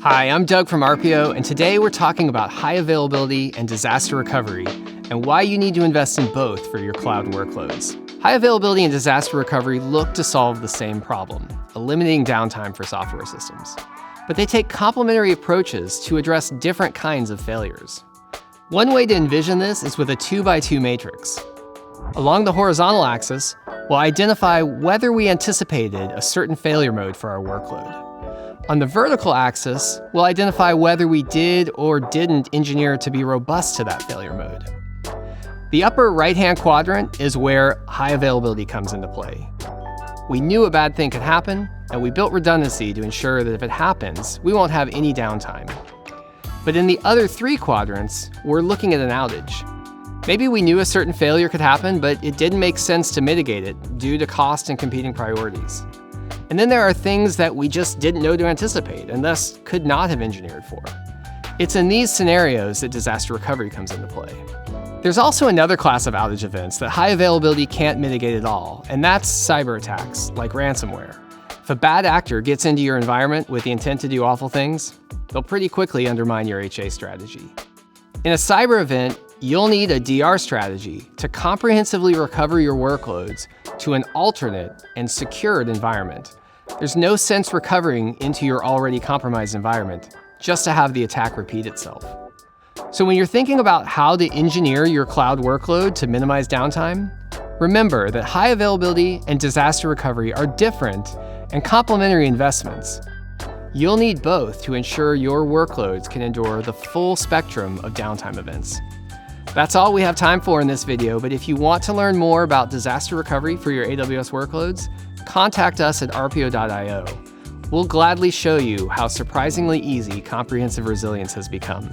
Hi, I'm Doug from RPO, and today we're talking about high availability and disaster recovery and why you need to invest in both for your cloud workloads. High availability and disaster recovery look to solve the same problem, eliminating downtime for software systems. But they take complementary approaches to address different kinds of failures. One way to envision this is with a 2x2 matrix. Along the horizontal axis, we'll identify whether we anticipated a certain failure mode for our workload. On the vertical axis, we'll identify whether we did or didn't engineer to be robust to that failure mode. The upper right-hand quadrant is where high availability comes into play. We knew a bad thing could happen, and we built redundancy to ensure that if it happens, we won't have any downtime. But in the other three quadrants, we're looking at an outage. Maybe we knew a certain failure could happen, but it didn't make sense to mitigate it due to cost and competing priorities. And then there are things that we just didn't know to anticipate and thus could not have engineered for. It's in these scenarios that disaster recovery comes into play. There's also another class of outage events that high availability can't mitigate at all, and that's cyber attacks, like ransomware. If a bad actor gets into your environment with the intent to do awful things, they'll pretty quickly undermine your HA strategy. In a cyber event, you'll need a DR strategy to comprehensively recover your workloads to an alternate and secured environment. There's no sense recovering into your already compromised environment just to have the attack repeat itself. So when you're thinking about how to engineer your cloud workload to minimize downtime, remember that high availability and disaster recovery are different and complementary investments. You'll need both to ensure your workloads can endure the full spectrum of downtime events. That's all we have time for in this video, but if you want to learn more about disaster recovery for your AWS workloads, contact us at rpo.io. We'll gladly show you how surprisingly easy comprehensive resilience has become.